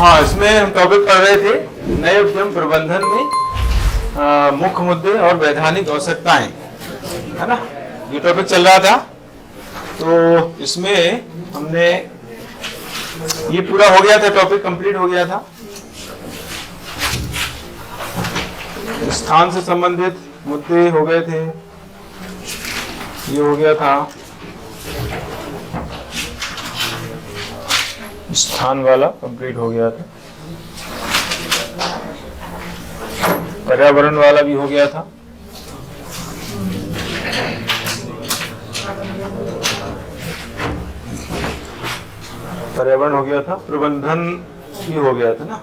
हाँ, इसमें हम टॉपिक पढ़ रहे थे नए उद्यम प्रबंधन में मुख्य मुद्दे और वैधानिक आवश्यकताएं, है ना। ये टॉपिक चल रहा था, तो इसमें हमने ये पूरा हो गया था, टॉपिक कंप्लीट हो गया था। स्थान से संबंधित मुद्दे हो गए थे, ये हो गया था स्थान वाला, कंप्लीट हो गया था। पर्यावरण वाला भी हो गया था। पर्यावरण हो गया था, प्रबंधन भी हो गया था ना।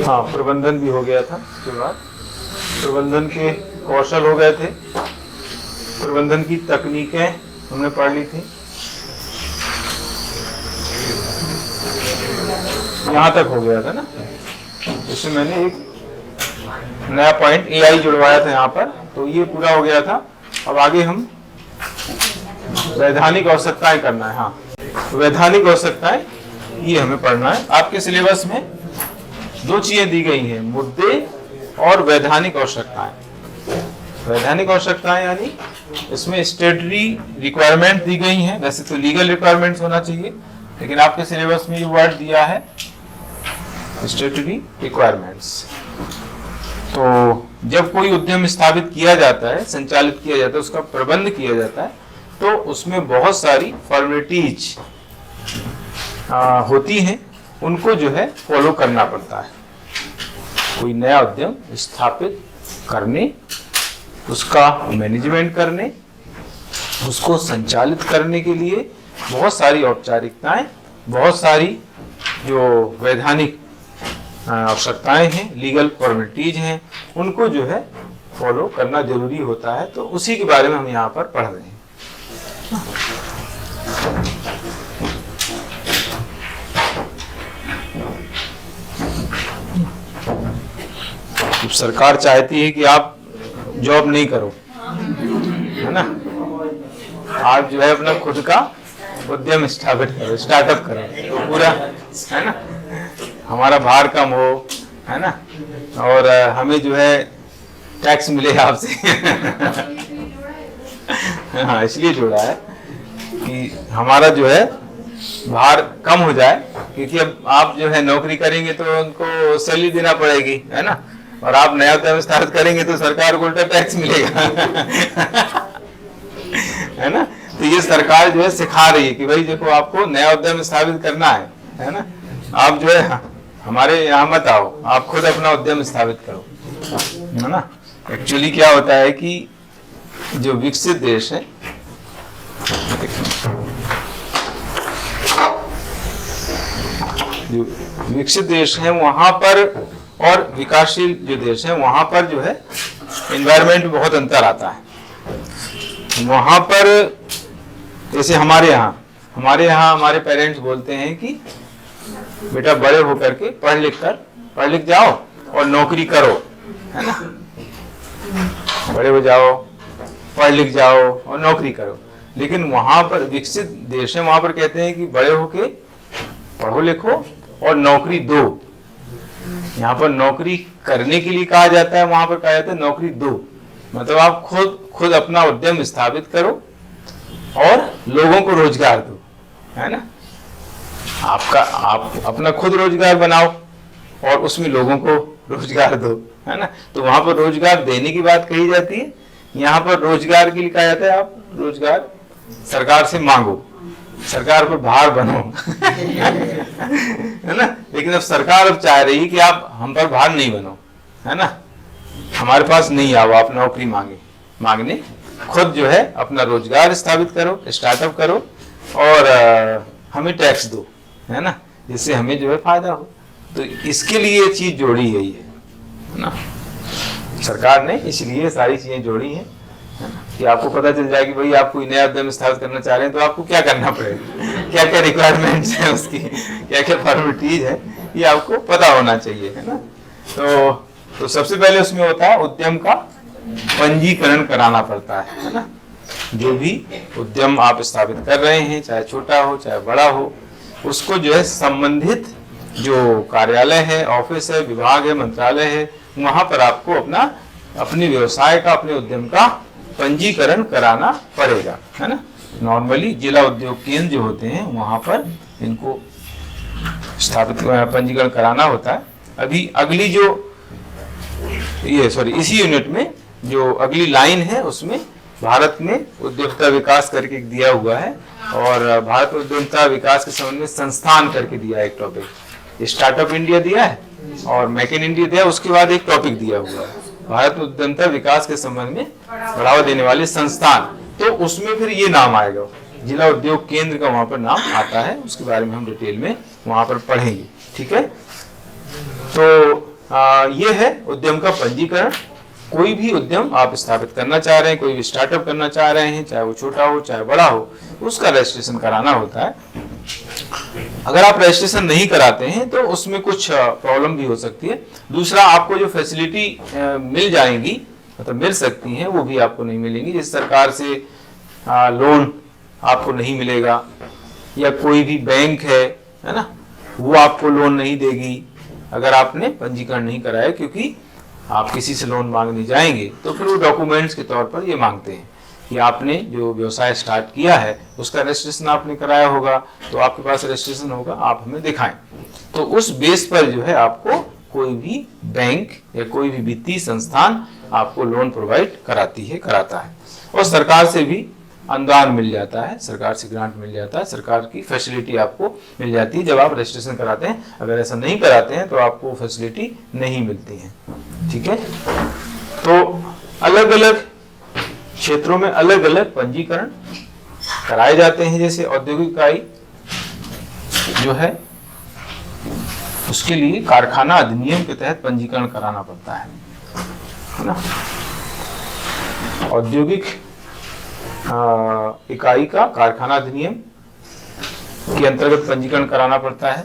हाँ, प्रबंधन भी हो गया था। उसके बाद प्रबंधन के कौशल हो गए थे, प्रबंधन की तकनीकें हमने पढ़ ली थी। यहां तक हो गया था ना। इसमें मैंने एक नया पॉइंट AI जुड़वाया था यहाँ पर, तो ये पूरा हो गया था। अब आगे हम वैधानिक आवश्यकताएं करना है। हाँ, वैधानिक आवश्यकताएं ये हमें पढ़ना है। आपके सिलेबस में दो चीजें दी गई हैं, मुद्दे और वैधानिक आवश्यकताएं। वैधानिक आवश्यकताएं यानी इसमें स्टेटरी रिक्वायरमेंट दी गई हैं। वैसे तो लीगल रिक्वायरमेंट्स होना चाहिए, लेकिन आपके सिलेबस में ये वर्ड दिया है स्टेटरी रिक्वायरमेंट्स। तो जब कोई उद्यम स्थापित किया जाता है, संचालित किया जाता है, उसका प्रबंध किया जाता है, तो उसमें बहुत सारी फॉर्मेलिटीज होती हैं, उनको जो है फॉलो करना पड़ता है। कोई नया उद्यम स्थापित करने, उसका मैनेजमेंट करने, उसको संचालित करने के लिए बहुत सारी औपचारिकताएं, बहुत सारी जो वैधानिक आवश्यकताएं हैं, लीगल फॉर्मेलिटीज हैं, उनको जो है फॉलो करना जरूरी होता है। तो उसी के बारे में हम यहाँ पर पढ़ रहे हैं। तो सरकार चाहती है कि आप जॉब नहीं करो, है ना। आप जो है अपना खुद का उद्यम स्थापित करो, स्टार्टअप करो, तो पूरा, है ना, हमारा भार कम हो, है ना, और हमें जो है टैक्स मिले आपसे। हाँ, इसलिए जोड़ा है कि हमारा जो है भार कम हो जाए, क्योंकि अब आप जो है नौकरी करेंगे तो उनको सैलरी देना पड़ेगी, है ना, और आप नया उद्यम स्थापित करेंगे तो सरकार को उल्टा टैक्स मिलेगा। है ना। तो ये सरकार जो है सिखा रही है कि भाई देखो, आपको नया उद्यम स्थापित करना है ना, आप जो है हमारे यहाँ मत आओ, आप खुद अपना उद्यम स्थापित करो, है ना। एक्चुअली क्या होता है कि जो विकसित देश है, जो विकसित देश है वहां पर, और विकासशील जो देश है वहां पर जो है एनवायरनमेंट में बहुत अंतर आता है। वहां पर जैसे हमारे यहाँ हमारे पेरेंट्स बोलते हैं कि बेटा बड़े होकर के पढ़ लिख जाओ और नौकरी करो, है ना। बड़े हो जाओ, पढ़ लिख जाओ और नौकरी करो। लेकिन वहां पर विकसित देश है, वहां पर कहते हैं कि बड़े होके पढ़ो लिखो और नौकरी दो। यहाँ पर नौकरी करने के लिए कहा जाता है, वहां पर कहा जाता है नौकरी दो। मतलब आप खुद अपना उद्यम स्थापित करो और लोगों को रोजगार दो, है ना। आप अपना खुद रोजगार बनाओ और उसमें लोगों को रोजगार दो, है ना। तो वहां पर रोजगार देने की बात कही जाती है। यहाँ पर रोजगार के लिए कहा जाता है आप रोजगार सरकार से मांगो, सरकार पर भार बनो। है ना। लेकिन अब सरकार अब चाह रही है कि आप हम पर भार नहीं बनो, है ना, हमारे पास नहीं आओ, आप नौकरी मांगने, खुद जो है अपना रोजगार स्थापित करो, स्टार्टअप करो और हमें टैक्स दो, है ना, जिससे हमें जो है फायदा हो। तो इसके लिए ये चीज जोड़ी गई है ना, सरकार ने इसलिए सारी चीजें जोड़ी हैं कि आपको पता चल जाए कि भाई आप कोई नया उद्यम स्थापित करना चाह रहे हैं तो आपको क्या करना पड़ेगा, क्या क्या रिक्वायरमेंट्स हैं उसकी, क्या क्या फॉर्मेलिटीज है, ये आपको पता होना चाहिए, है ना। तो सबसे पहले उसमें होता है उद्यम का पंजीकरण कराना पड़ता है ना। जो भी उद्यम आप स्थापित कर रहे हैं, चाहे छोटा हो चाहे बड़ा हो, उसको जो है संबंधित जो कार्यालय है, ऑफिस है, विभाग है, मंत्रालय है, वहां पर आपको अपने व्यवसाय का, अपने उद्यम का पंजीकरण कराना पड़ेगा, है ना। नॉर्मली जिला उद्योग केंद्र जो होते हैं वहां पर इनको स्थापित पंजीकरण कराना होता है। अभी अगली जो इसी यूनिट में जो अगली लाइन है उसमें भारत में उद्योगिता विकास करके दिया हुआ है, और भारत में उद्यमिता विकास के संबंध में संस्थान करके दिया है एक टॉपिक। स्टार्टअप इंडिया दिया है और मेक इन इंडिया दिया, उसके बाद एक टॉपिक दिया हुआ है भारत में उद्यमिता विकास के संबंध में बढ़ावा देने वाले संस्थान। तो उसमें फिर ये नाम आएगा, जिला उद्योग केंद्र का वहां पर नाम आता है, उसके बारे में हम डिटेल में वहां पर पढ़ेंगे, ठीक है। तो ये है उद्यम का पंजीकरण। कोई भी उद्यम आप स्थापित करना चाह रहे हैं, कोई भी स्टार्टअप करना चाह रहे हैं, चाहे वो छोटा हो चाहे बड़ा हो, उसका रजिस्ट्रेशन कराना होता है। अगर आप रजिस्ट्रेशन नहीं कराते हैं तो उसमें कुछ प्रॉब्लम भी हो सकती है। दूसरा, आपको जो फैसिलिटी मिल जाएंगी, मतलब मिल सकती हैं, वो भी आपको नहीं मिलेंगी। जैसे सरकार से लोन आपको नहीं मिलेगा, या कोई भी बैंक है ना, वो आपको लोन नहीं देगी अगर आपने पंजीकरण नहीं कराया, क्योंकि आप किसी से लोन मांगने जाएंगे तो फिर वो डॉक्यूमेंट्स के तौर पर ये मांगते हैं कि आपने जो व्यवसाय स्टार्ट किया है उसका रजिस्ट्रेशन आपने कराया होगा, तो आपके पास रजिस्ट्रेशन होगा, आप हमें दिखाएं। तो उस बेस पर जो है आपको कोई भी बैंक या कोई भी वित्तीय संस्थान आपको लोन प्रोवाइड कराता है। और सरकार से भी अनुदान मिल जाता है, सरकार से ग्रांट मिल जाता है, सरकार की फैसिलिटी आपको मिल जाती है जब आप रजिस्ट्रेशन कराते हैं। अगर ऐसा नहीं कराते हैं तो आपको फैसिलिटी नहीं मिलती है, ठीक है। तो अलग अलग क्षेत्रों में अलग अलग पंजीकरण कराए जाते हैं। जैसे औद्योगिक इकाई जो है उसके लिए कारखाना अधिनियम के तहत पंजीकरण कराना पड़ता है ना। औद्योगिक इकाई का कारखाना अधिनियम के अंतर्गत पंजीकरण कराना पड़ता है।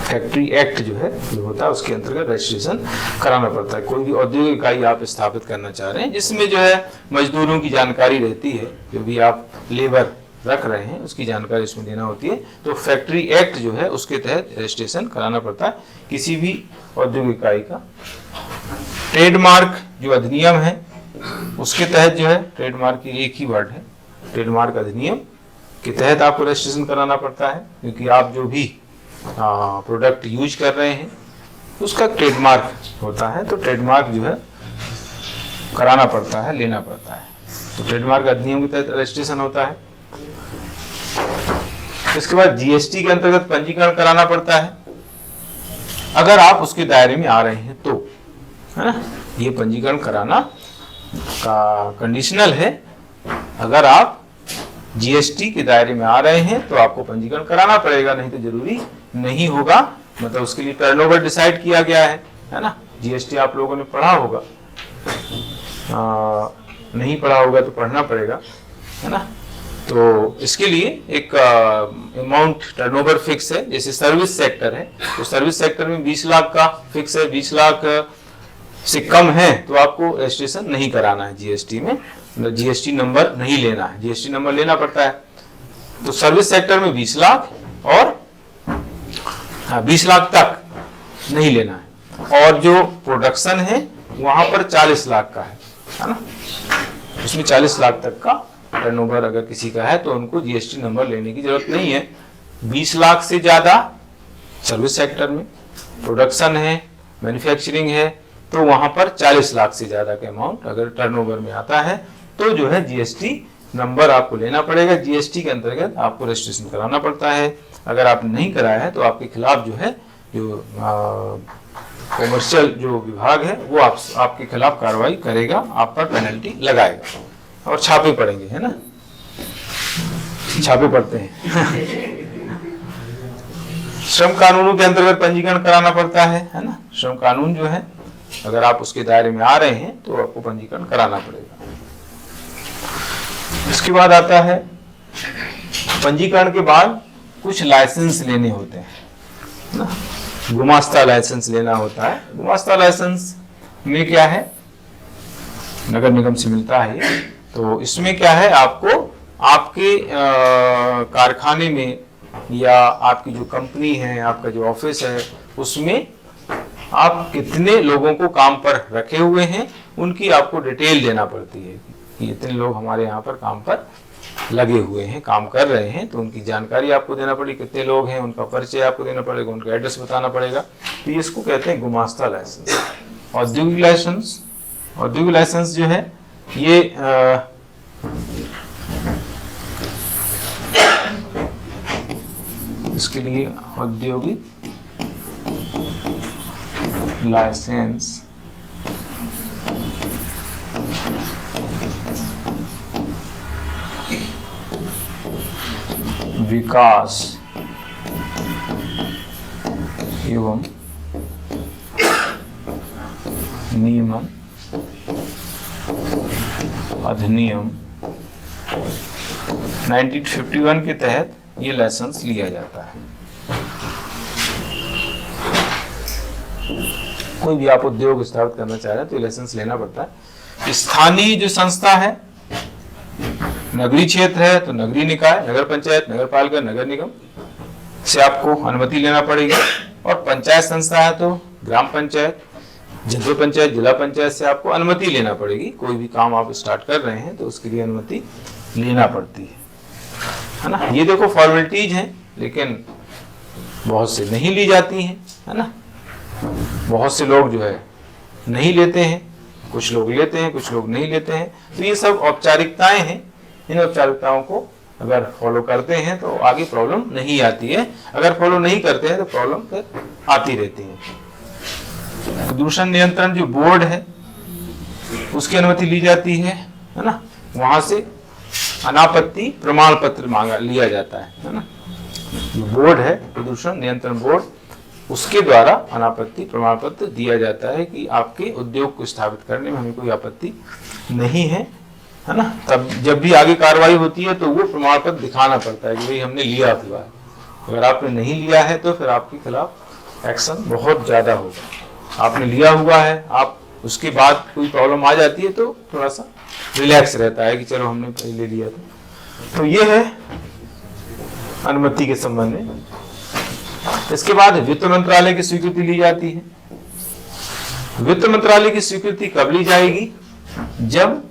फैक्ट्री एक्ट जो होता है उसके अंतर्गत रजिस्ट्रेशन कराना पड़ता है। कोई भी औद्योगिक इकाई आप स्थापित करना चाह रहे हैं जिसमें जो है मजदूरों की जानकारी रहती है, जो भी आप लेबर रख रहे हैं उसकी जानकारी इसमें देना होती है, तो फैक्ट्री एक्ट जो है उसके तहत रजिस्ट्रेशन कराना पड़ता है किसी भी औद्योगिक इकाई का। ट्रेडमार्क जो अधिनियम है उसके तहत जो है, ट्रेडमार्क की एक ही वर्ड है, ट्रेडमार्क अधिनियम के तहत आपको रजिस्ट्रेशन कराना पड़ता है, क्योंकि आप जो भी प्रोडक्ट यूज कर रहे हैं उसका ट्रेडमार्क होता है, तो ट्रेडमार्क जो है कराना पड़ता है, लेना पड़ता है। तो ट्रेडमार्क अधिनियम के तहत रजिस्ट्रेशन होता है। इसके बाद जीएसटी के अंतर्गत पंजीकरण कराना पड़ता है, अगर आप उसके दायरे में आ रहे हैं तो, है ना। ये पंजीकरण कराना का कंडीशनल है, अगर आप जीएसटी के दायरे में आ रहे हैं तो आपको पंजीकरण कराना पड़ेगा, नहीं तो जरूरी नहीं होगा। मतलब उसके लिए टर्नओवर डिसाइड किया गया है ना। जीएसटी आप लोगों ने पढ़ा होगा, नहीं पढ़ा होगा तो पढ़ना पड़ेगा, है ना। तो इसके लिए एक अमाउंट टर्नओवर फिक्स है। जैसे सर्विस सेक्टर है तो सर्विस सेक्टर में 20 लाख का फिक्स है, 20 लाख से कम है तो आपको रजिस्ट्रेशन नहीं कराना है जीएसटी में, जीएसटी नंबर नहीं लेना है, जीएसटी नंबर लेना पड़ता है। तो सर्विस सेक्टर में 20 लाख और 20 लाख तक नहीं लेना है, और जो प्रोडक्शन है वहां पर 40 लाख का है ना, उसमें 40 लाख तक का टर्नओवर अगर किसी का है तो उनको जीएसटी नंबर लेने की जरूरत नहीं है। 20 लाख से ज्यादा सर्विस सेक्टर में, प्रोडक्शन है, मैन्युफैक्चरिंग है, तो वहां पर 40 लाख से ज्यादा का अमाउंट अगर टर्नओवर में आता है तो जो है जीएसटी नंबर आपको लेना पड़ेगा, जीएसटी के अंतर्गत आपको रजिस्ट्रेशन कराना पड़ता है। अगर आप नहीं कराया है तो आपके खिलाफ जो है, जो कॉमर्शियल जो विभाग है वो आपके खिलाफ कार्रवाई करेगा, आप पर पेनल्टी लगाएगा और छापे पड़ेंगे, है ना, छापे पड़ते हैं। श्रम कानूनों के अंतर्गत पंजीकरण कराना पड़ता है ना। श्रम कानून जो है अगर आप उसके दायरे में आ रहे हैं तो आपको पंजीकरण कराना पड़ेगा। इसके बाद आता है पंजीकरण के बाद कुछ लाइसेंस लेने होते हैं ना। गुमास्ता लाइसेंस लेना होता है। गुमास्ता लाइसेंस में क्या है, नगर निगम से मिलता है ये। तो इसमें क्या है, आपको आपके कारखाने में या आपकी जो कंपनी है, आपका जो ऑफिस है, उसमें आप कितने लोगों को काम पर रखे हुए हैं उनकी आपको डिटेल देना पड़ती है कि इतने लोग हमारे यहाँ पर काम पर लगे हुए हैं, काम कर रहे हैं, तो उनकी जानकारी आपको देना पड़ेगी, कितने लोग हैं, उनका परिचय आपको देना पड़ेगा, उनका एड्रेस बताना पड़ेगा। तो इसको कहते हैं गुमास्ता लाइसेंस। औद्योगिक लाइसेंस, औद्योगिक लाइसेंस जो है ये इसके लिए औद्योगिक लाइसेंस विकास एवं नियमन अधिनियम 1951 के तहत ये लाइसेंस लिया जाता है। कोई भी आप उद्योग स्थापित करना चाह रहे हैं तो ये लाइसेंस लेना पड़ता है। स्थानीय जो संस्था है, नगरीय क्षेत्र है तो नगरीय निकाय, नगर पंचायत, नगर पालिका, नगर निगम से आपको अनुमति लेना पड़ेगी। और पंचायत संस्था है तो ग्राम पंचायत, जनपद पंचायत, जिला पंचायत से आपको अनुमति लेना पड़ेगी। कोई भी काम आप स्टार्ट कर रहे हैं तो उसके लिए अनुमति लेना पड़ती है ना। ये देखो फॉर्मेलिटीज हैं, लेकिन बहुत से नहीं ली जाती हैं, है ना। बहुत से लोग जो है नहीं लेते हैं, कुछ लोग लेते हैं, कुछ लोग नहीं लेते हैं। तो ये सब औपचारिकताएं हैं। इन औपचारिकताओं को अगर फॉलो करते हैं तो आगे प्रॉब्लम नहीं आती है, अगर फॉलो नहीं करते हैं तो प्रॉब्लम फिर आती रहती है। प्रदूषण नियंत्रण जो बोर्ड है उसकी अनुमति ली जाती है ना। वहां से अनापत्ति प्रमाण पत्र मांगा लिया जाता है ना। जो बोर्ड है प्रदूषण नियंत्रण बोर्ड, उसके द्वारा अनापत्ति प्रमाण पत्र दिया जाता है कि आपके उद्योग को स्थापित करने में हमें कोई आपत्ति नहीं है ना। तब जब भी आगे कार्रवाई होती है तो वो प्रमाण पत्र दिखाना पड़ता है कि भाई हमने लिया हुआ है। अगर आपने नहीं लिया है तो फिर आपके खिलाफ एक्शन बहुत ज्यादा होगा। आपने लिया हुआ है, आप उसके बाद कोई प्रॉब्लम आ जाती है तो थोड़ा सा रिलैक्स रहता है कि चलो हमने पहले लिया था। तो ये है अनुमति के संबंध में। इसके बाद वित्त मंत्रालय की स्वीकृति ली जाती है। वित्त मंत्रालय की स्वीकृति कब ली जाएगी? जब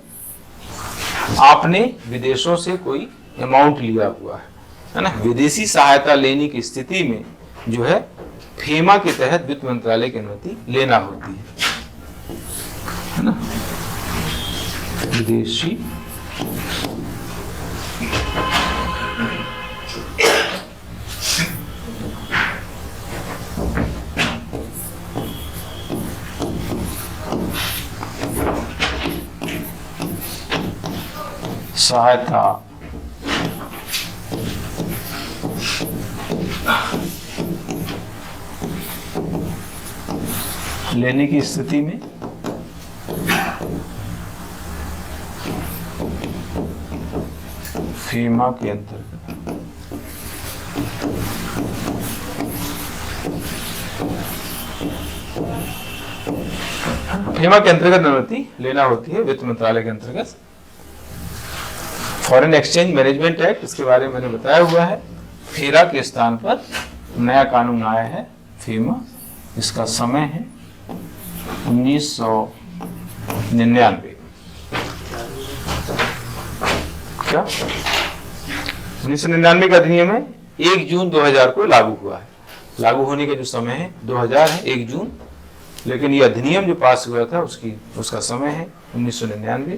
आपने विदेशों से कोई अमाउंट लिया हुआ है ना। विदेशी सहायता लेने की स्थिति में जो है फेमा के तहत वित्त मंत्रालय की अनुमति लेना होती है ना। विदेशी सहायता लेने की स्थिति में फीमा के अंतर्गत फीमा के अंतर्गत अनुमति लेना होती है वित्त मंत्रालय के अंतर्गत। फॉरेन एक्सचेंज मैनेजमेंट एक्ट, इसके बारे में मैंने बताया हुआ है। फेरा के स्थान पर नया कानून आया है फीमा। इसका समय है 1999। क्या 1999 का अधिनियम है, 1 जून 2000 को लागू हुआ है। लागू होने का जो समय है 2000 है, 1 जून, लेकिन ये अधिनियम जो पास हुआ था उसका समय है 1999।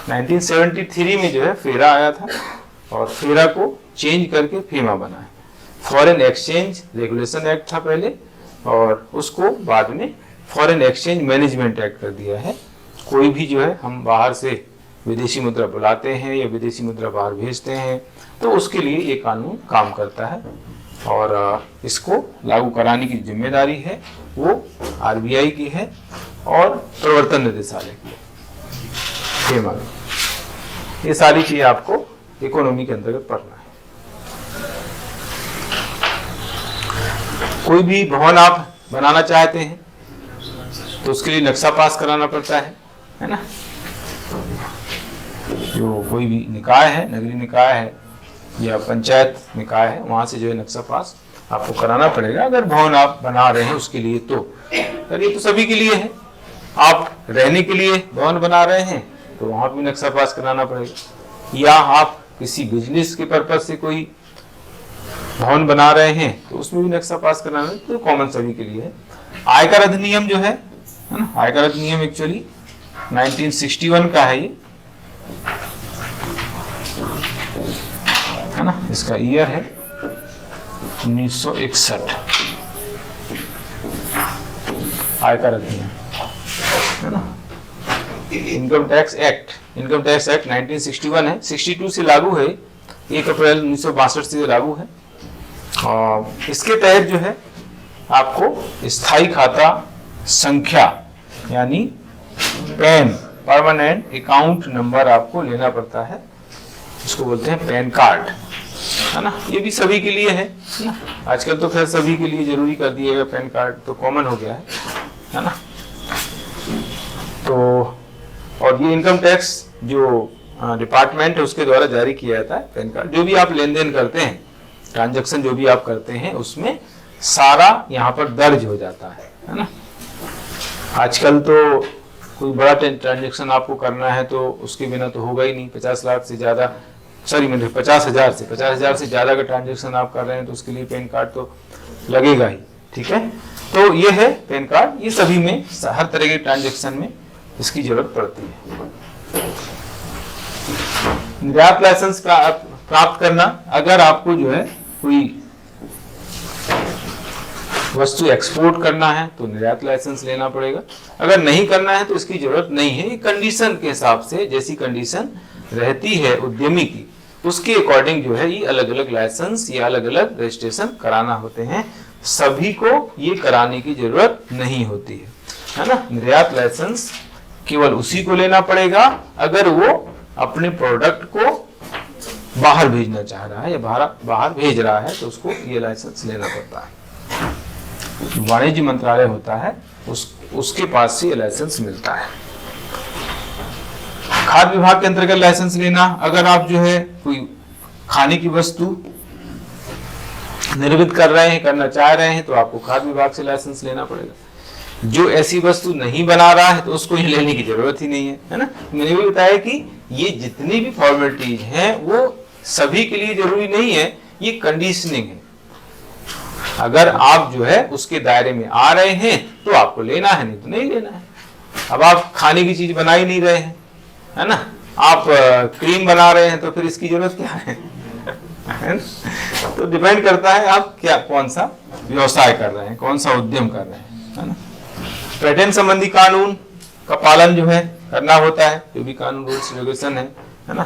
1973 में जो है फेरा आया था और फेरा को चेंज करके फीमा बना है। फॉरेन एक्सचेंज रेगुलेशन एक्ट था पहले और उसको बाद में फॉरेन एक्सचेंज मैनेजमेंट एक्ट कर दिया है। कोई भी जो है हम बाहर से विदेशी मुद्रा बुलाते हैं या विदेशी मुद्रा बाहर भेजते हैं तो उसके लिए ये कानून काम करता है और इसको लागू कराने की जिम्मेदारी है वो आरबीआई की है और प्रवर्तन निदेशालय की है। ये सारी चीजें आपको इकोनॉमी के अंतर्गत पढ़ना है। कोई भी भवन आप बनाना चाहते हैं तो उसके लिए नक्शा पास कराना पड़ता है ना। जो कोई भी निकाय है, नगरीय निकाय है या पंचायत निकाय है, वहाँ से जो है नक्शा पास आपको कराना पड़ेगा। अगर भवन आप बना रहे हैं उसके लिए तो, अगर ये तो सभी के लिए है, आप रहने के लिए भवन बना रहे हैं तो वहाँ भी नक्शा पास कराना पड़ेगा, या आप किसी बिजनेस के पर्पज से कोई भवन बना रहे हैं तो उसमें भी नक्शा पास कराना है, तो कॉमन सभी के लिए है। आयकर अधिनियम जो है ना, आयकर अधिनियम एक्चुअली 1961 का है, ये है ना, इसका ईयर है 1961, आयकर अधिनियम, है ना। इनकम टैक्स एक्ट 1961 है, 62 से लागू है, 1 अप्रैल 1962 से लागू है। और इसके तहत जो है आपको स्थायी खाता संख्या यानी पैन, परमानेंट अकाउंट नंबर आपको लेना पड़ता है, उसको बोलते हैं पैन कार्ड, है ना। ये भी सभी के लिए है ना, आजकल तो खैर सभी के लिए जरूरी कर दिएगा, पैन कार्ड तो कॉमन हो गया है ना। तो और ये इनकम टैक्स जो डिपार्टमेंट है उसके द्वारा जारी किया जाता है पैन कार्ड। जो भी आप लेन देन करते हैं, ट्रांजैक्शन जो भी आप करते हैं, उसमें सारा यहाँ पर दर्ज हो जाता है ना। आजकल तो कोई बड़ा ट्रांजैक्शन आपको करना है तो उसके बिना तो होगा ही नहीं। 50 लाख से ज्यादा, सॉरी मैंने 50,000 से ज्यादा का ट्रांजैक्शन आप कर रहे हैं तो उसके लिए पैन कार्ड तो लगेगा ही, ठीक है। तो ये है पैन कार्ड, ये सभी में, हर तरह के ट्रांजैक्शन में इसकी जरूरत पड़ती है। निर्यात लाइसेंस प्राप्त करना, अगर आपको जो है कोई वस्तु एक्सपोर्ट करना है तो निर्यात लाइसेंस लेना पड़ेगा। अगर नहीं करना है तो इसकी जरूरत नहीं है। ये कंडीशन के हिसाब से, जैसी कंडीशन रहती है उद्यमी की, उसके अकॉर्डिंग जो है ये अलग अलग लाइसेंस या अलग अलग रजिस्ट्रेशन कराना होते हैं। सभी को ये कराने की जरूरत नहीं होती है ना। निर्यात लाइसेंस केवल उसी को लेना पड़ेगा अगर वो अपने प्रोडक्ट को बाहर भेजना चाह रहा है या बाहर भेज रहा है, तो उसको ये लाइसेंस लेना पड़ता है। वाणिज्य मंत्रालय होता है, उसके पास से ये लाइसेंस मिलता है। खाद्य विभाग के अंतर्गत लाइसेंस लेना, अगर आप जो है कोई खाने की वस्तु निर्मित कर रहे हैं, करना चाह रहे हैं, तो आपको खाद्य विभाग से लाइसेंस लेना पड़ेगा। जो ऐसी वस्तु नहीं बना रहा है तो उसको ये लेने की जरूरत ही नहीं है ना। मैंने भी बताया कि ये जितनी भी फॉर्मेलिटीज हैं वो सभी के लिए जरूरी नहीं है, ये कंडीशनिंग है। अगर आप जो है उसके दायरे में आ रहे हैं तो आपको लेना है, नहीं तो नहीं लेना है। अब आप खाने की चीज बना ही नहीं रहे हैं, है ना, आप क्रीम बना रहे हैं, तो फिर इसकी जरूरत क्या है तो डिपेंड करता है आप क्या, कौन सा व्यवसाय कर रहे हैं, कौन सा उद्यम कर रहे हैं, है ना। पेटेंट संबंधी कानून का पालन जो है करना होता है, जो भी कानून रूल्स रेगुलेशन है ना।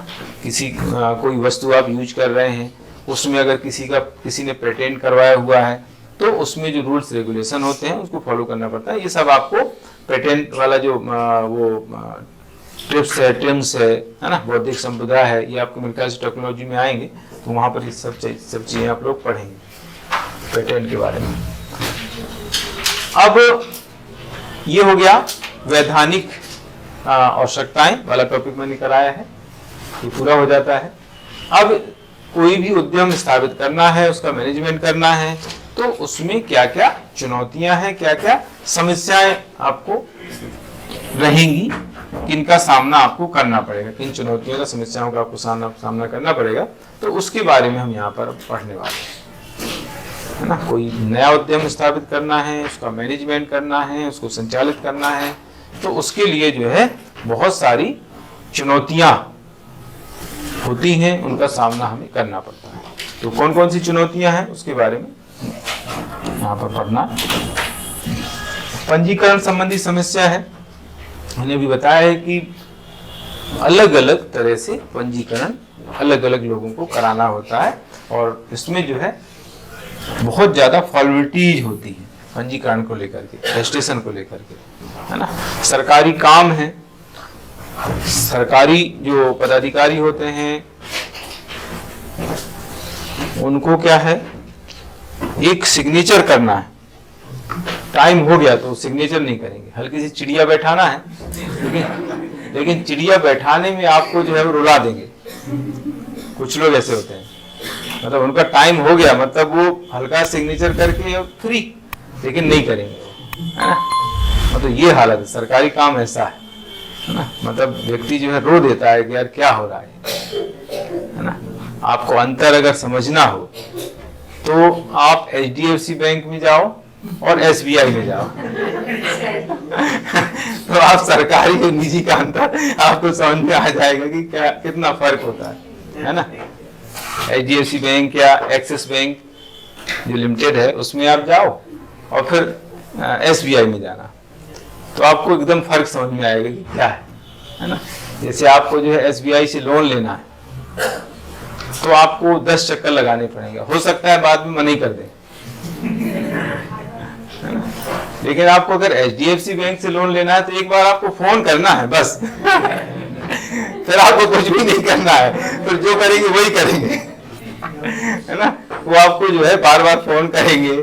कोई वस्तु आप यूज कर रहे हैं, उसमें अगर किसी ने पेटेंट करवाया हुआ है तो उसमें जो रूल्स रेगुलेशन होते हैं उसको फॉलो करना पड़ता है। ये सब आपको पेटेंट वाला जो ट्रिम्स है ना, बौद्धिक संपदा है, ये आपको मेरे ख्याल से टेक्नोलॉजी में आएंगे तो वहां पर ये सब चीजें आप लोग पढ़ेंगे पेटेंट के बारे में। अब ये हो गया वैधानिक आवश्यकताएं वाला टॉपिक मैंने कराया है, ये पूरा हो जाता है। अब कोई भी उद्यम स्थापित करना है, उसका मैनेजमेंट करना है, तो उसमें क्या क्या चुनौतियां हैं, क्या क्या समस्याएं आपको रहेंगी, किनका सामना आपको करना पड़ेगा, किन चुनौतियों का, समस्याओं का आपको सामना करना पड़ेगा, तो उसके बारे में हम यहाँ पर पढ़ने वाले हैं, है ना। कोई नया उद्यम स्थापित करना है, उसका मैनेजमेंट करना है, उसको संचालित करना है, तो उसके लिए जो है बहुत सारी चुनौतियां होती हैं, उनका सामना हमें करना पड़ता है। तो कौन कौन सी चुनौतियां हैं उसके बारे में यहाँ पर पढ़ना। पंजीकरण संबंधी समस्या है, मैंने भी बताया है कि अलग अलग तरह से पंजीकरण अलग अलग लोगों को कराना होता है, और इसमें जो है बहुत ज्यादा फॉर्मेलिटीज होती है पंजीकरण को लेकर के, रजिस्ट्रेशन को लेकर के, है ना। सरकारी काम है, सरकारी जो पदाधिकारी होते हैं उनको क्या है, एक सिग्नेचर करना है, टाइम हो गया तो सिग्नेचर नहीं करेंगे, हल्की सी चिड़िया बैठाना है, लेकिन चिड़िया बैठाने में आपको जो है वो रुला देंगे। कुछ लोग ऐसे होते हैं, मतलब उनका टाइम हो गया, मतलब वो हल्का सिग्नेचर करके फ्री, लेकिन नहीं करेंगे, है ना। मतलब ये हालत है, सरकारी काम ऐसा है ना। मतलब व्यक्ति जो है रो देता है कि यार क्या हो रहा है ना। आपको अंतर अगर समझना हो तो आप HDFC बैंक में जाओ और SBI में जाओ तो आप सरकारी और निजी का अंतर आपको समझ में आ जाएगा कि क्या कितना फर्क होता है ना। HDFC बैंक या एक्सिस बैंक जो लिमिटेड है उसमें आप जाओ और फिर SBI में जाना, तो आपको एकदम फर्क समझ में आएगा कि क्या है ना। जैसे आपको जो है SBI से लोन लेना है तो आपको 10 चक्कर लगाने पड़ेंगे, हो सकता है बाद में मना ही कर दें, है ना। लेकिन आपको अगर HDFC बैंक से लोन लेना है तो एक बार आपको फोन करना है बस फिर आपको कुछ भी नहीं करना है, फिर जो करेंगे वही करेंगे, है ना। वो आपको जो है बार बार फोन करेंगे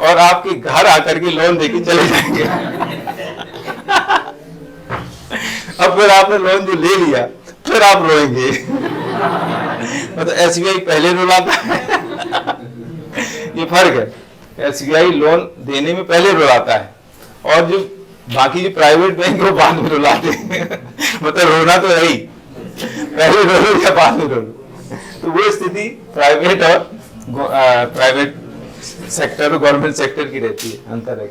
और आपके घर आकर के लोन देके चले जाएंगे अब फिर आपने लोन जो ले लिया फिर आप रोएंगे मतलब SBI पहले रुलाता है ये फर्क है। SBI लोन देने में पहले रुलाता है और जो बाकी जो प्राइवेट बैंक वो बाद में रुलाते हैं मतलब रोना तो है ही, पहले रो लो या बाद में रो लो। तो वो स्थिति प्राइवेट और प्राइवेट सेक्टर और गवर्नमेंट सेक्टर की रहती है, अंतर है।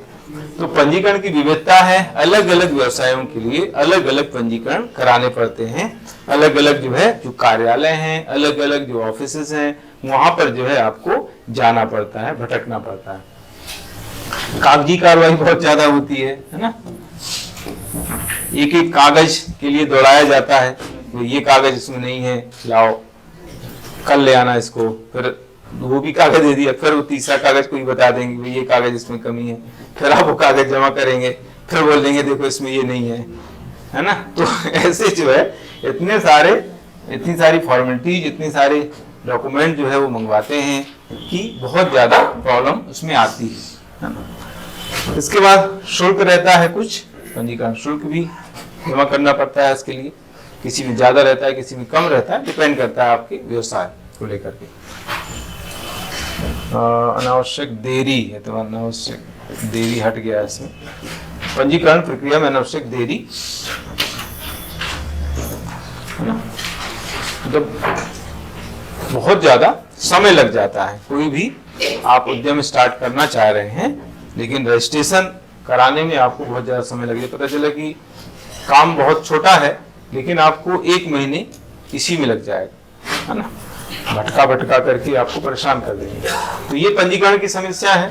तो पंजीकरण की विविधता है, अलग अलग व्यवसायों के लिए अलग अलग पंजीकरण कराने पड़ते हैं। अलग अलग जो है जो कार्यालय हैं, अलग अलग जो ऑफिसेस हैं, वहां पर जो है आपको जाना पड़ता है, भटकना पड़ता है। कागजी कार्रवाई बहुत ज्यादा होती है ना। एक एक कागज के लिए दौड़ाया जाता है, तो ये कागज इसमें नहीं है, लाओ कल ले आना इसको, फिर वो भी कागज दे दिया, फिर वो तीसरा कागज कोई बता देंगे ये कागज इसमें कमी है, फिर आप वो कागज जमा करेंगे, फिर बोल देंगे देखो इसमें ये नहीं है ना। तो ऐसे जो है इतनी सारी फॉर्मेलिटीज, इतने सारे डॉक्यूमेंट जो है वो मंगवाते हैं कि बहुत ज्यादा प्रॉब्लम उसमें आती है ना। इसके बाद शुल्क रहता है, कुछ पंजीकरण शुल्क भी जमा करना पड़ता है इसके लिए। किसी में ज्यादा रहता है, किसी में कम रहता है, डिपेंड करता है आपके व्यवसाय को लेकर के। अनावश्यक देरी है तो अनावश्यक देरी हट गया इसमें। पंजीकरण प्रक्रिया में अनावश्यक देरी मतलब बहुत ज्यादा समय लग जाता है। कोई भी आप उद्यम स्टार्ट करना चाह रहे हैं लेकिन रजिस्ट्रेशन कराने में आपको बहुत ज्यादा समय लग जाए। पता चला कि काम बहुत छोटा है लेकिन आपको 1 महीने इसी में लग जाएगा, है ना। भटका करके आपको परेशान कर देंगे। तो ये पंजीकरण की समस्या है।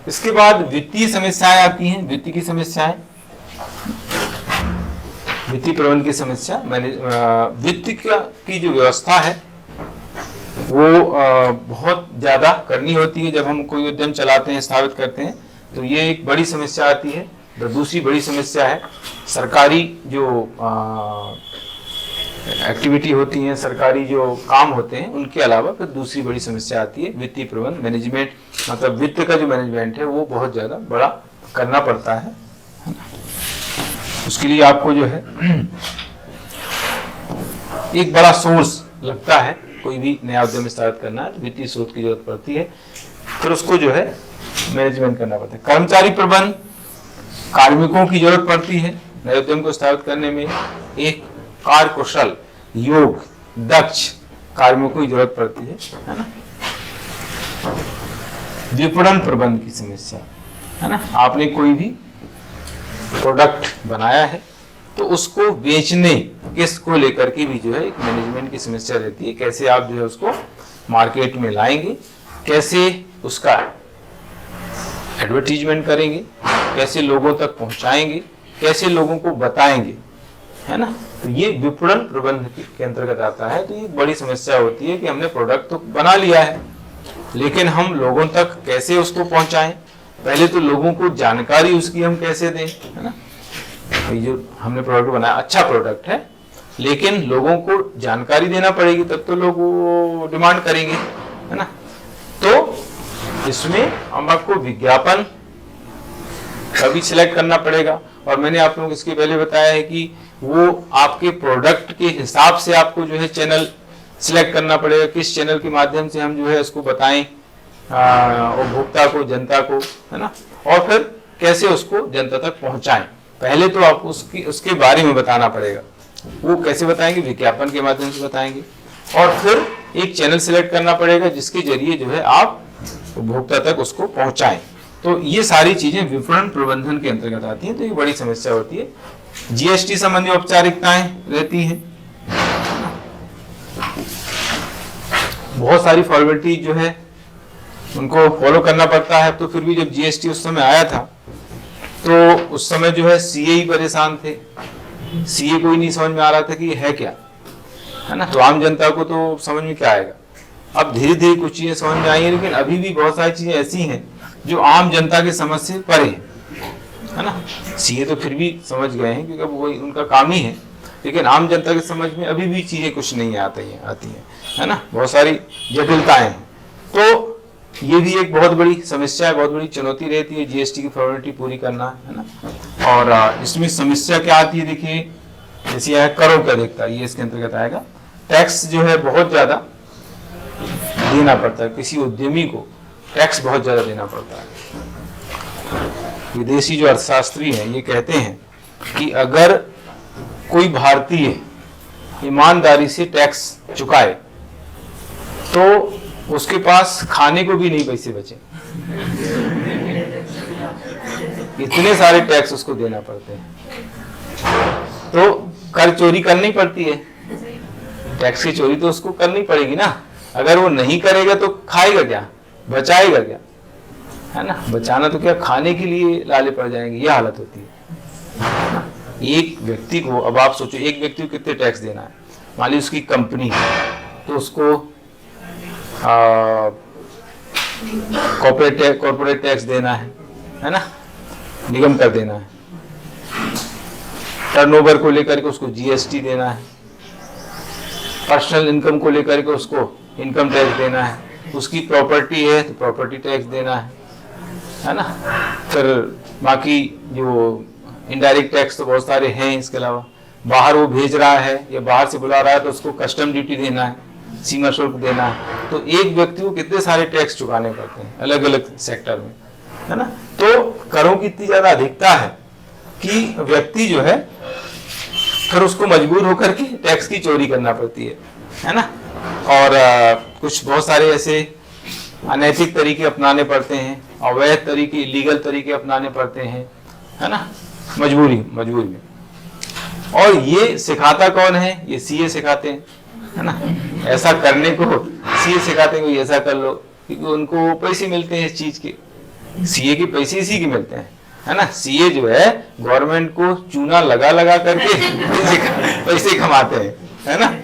इसके बाद वित्तीय समस्याएं आती हैं। वित्तीय की समस्याएं, वित्तीय प्रबंधन की समस्या, वित्त की जो व्यवस्था है वो बहुत ज्यादा करनी होती है जब हम कोई उद्यम चलाते हैं, स्थापित करते हैं, तो ये एक बड़ी समस्या आती है। तो दूसरी बड़ी समस्या है सरकारी जो एक्टिविटी होती हैं, सरकारी जो काम होते हैं, उनके अलावा फिर दूसरी बड़ी समस्या आती है वित्तीय प्रबंधन, मैनेजमेंट। मतलब वित्त का जो मैनेजमेंट है वो बहुत ज्यादा बड़ा करना पड़ता है ना। उसके लिए आपको जो है एक बड़ा सोर्स लगता है। कोई भी नया उद्यम स्थापित करना है तो वित्तीय स्रोत की जरूरत पड़ती है, फिर उसको जो है मैनेजमेंट करना पड़ता है। कर्मचारी प्रबंधन, कार्मिकों की जरूरत पड़ती है नए उद्यम को स्थापित करने में। एक कार्यकुशल, योग, दक्ष कार्मिकों की जरूरत पड़ती है ना। विपणन प्रबंध की समस्या, है ना। आपने कोई भी प्रोडक्ट बनाया है तो उसको बेचने किसको लेकर के भी जो है एक मैनेजमेंट की समस्या रहती है। कैसे आप जो है उसको मार्केट में लाएंगे, कैसे उसका एडवर्टीजमेंट करेंगे, कैसे लोगों तक पहुंचाएंगे, कैसे लोगों को बताएंगे, है ना। तो ये विपणन प्रबंध के अंतर्गत आता है। तो ये बड़ी समस्या होती है कि हमने प्रोडक्ट तो बना लिया है लेकिन हम लोगों तक कैसे उसको पहुंचाएं। पहले तो लोगों को जानकारी उसकी हम कैसे दें, है ना। ये जो हमने प्रोडक्ट बनाया अच्छा प्रोडक्ट है लेकिन लोगों को जानकारी देना पड़ेगी, तब तो लोग वो डिमांड करेंगे, है ना। तो इसमें हम आपको विज्ञापन तभी सिलेक्ट करना पड़ेगा। और मैंने आप लोगों को इसके पहले बताया है कि वो आपके प्रोडक्ट के हिसाब से आपको जो है चैनल सिलेक्ट करना पड़ेगा, किस चैनल के माध्यम से हम जो है उसको बताएं उपभोक्ता को, जनता को, है ना, और फिर कैसे उसको जनता तक पहुंचाएं। पहले तो आप उसके बारे में बताना पड़ेगा। वो कैसे बताएंगे? विज्ञापन के माध्यम से बताएंगे। और फिर एक चैनल सिलेक्ट करना पड़ेगा जिसके जरिए जो है आप उपभोक्ता तक उसको पहुंचाएं। तो ये सारी चीजें विपणन प्रबंधन के अंतर्गत आती हैं। तो ये बड़ी समस्या होती है। जीएसटी संबंधी औपचारिकताएं रहती हैं, बहुत सारी फॉर्मेलिटी जो है उनको फॉलो करना पड़ता है। तो फिर भी जब जीएसटी उस समय आया था तो उस समय जो है सीए ही परेशान थे। सीए को ही नहीं समझ में आ रहा था कि ये है क्या, है ना। तो आम जनता को तो समझ में क्या आएगा। अब धीरे धीरे कुछ चीजें समझ में आई हैं, लेकिन अभी भी बहुत सारी चीजें ऐसी हैं जो आम जनता के समझ से परे है ना। सीए तो फिर भी समझ गए हैं क्योंकि वो उनका काम ही है, लेकिन आम जनता के समझ में अभी भी चीजें कुछ नहीं आती है ना। बहुत सारी जटिलताएं हैं। तो ये भी एक बहुत बड़ी समस्या है, बहुत बड़ी चुनौती रहती है जीएसटी की फॉर्मेलिटी पूरी करना, है ना। और इसमें समस्या क्या आती है, देखिए जैसे यह करों की अधिकता, ये इसके अंतर्गत आएगा। टैक्स जो है बहुत ज्यादा देना पड़ता है, किसी उद्यमी को टैक्स बहुत ज्यादा देना पड़ता है। विदेशी जो अर्थशास्त्री हैं ये कहते हैं कि अगर कोई भारतीय ईमानदारी से टैक्स चुकाए तो उसके पास खाने को भी नहीं पैसे बचे। इतने सारे टैक्स उसको देना पड़ते हैं। तो कर चोरी करनी पड़ती है, टैक्स की चोरी तो उसको करनी पड़ेगी ना। अगर वो नहीं करेगा तो खाएगा क्या, बचाएगा क्या, है ना। बचाना तो क्या, खाने के लिए लाले पड़ जाएंगे, ये हालत होती है। एक व्यक्ति को, अब आप सोचो एक व्यक्ति को कितने टैक्स देना है। मान लीजिए उसकी कंपनी है तो उसको कॉर्पोरेट टैक्स देना है ना, निगम कर देना है। टर्नओवर को लेकर के उसको जीएसटी देना है। पर्सनल इनकम को लेकर के उसको इनकम टैक्स देना है। उसकी प्रॉपर्टी है तो प्रॉपर्टी टैक्स देना है ना। फिर बाकी जो इनडायरेक्ट टैक्स तो बहुत सारे हैं। इसके अलावा बाहर वो भेज रहा है या बाहर से बुला रहा है तो उसको कस्टम ड्यूटी देना है, सीमा शुल्क देना है। तो एक व्यक्ति को कितने सारे टैक्स चुकाने पड़ते हैं अलग अलग सेक्टर में, है ना। तो करों की इतनी ज्यादा अधिकता है कि व्यक्ति जो है फिर उसको मजबूर होकर के टैक्स की चोरी करना पड़ती है ना। और कुछ बहुत सारे ऐसे अनैतिक तरीके अपनाने पड़ते हैं, अवैध तरीके, इलीगल तरीके अपनाने पड़ते हैं, है ना, मजबूरी में। और ये सिखाता कौन है? ये सीए सिखाते हैं, है ना। ऐसा करने को सीए सिखाते हैं कि ऐसा कर लो, क्योंकि उनको पैसे मिलते हैं इस चीज के। सीए के पैसे इसी के मिलते हैं, है ना। सीए जो है गवर्नमेंट को चूना लगा करके पैसे कमाते हैं, है ना।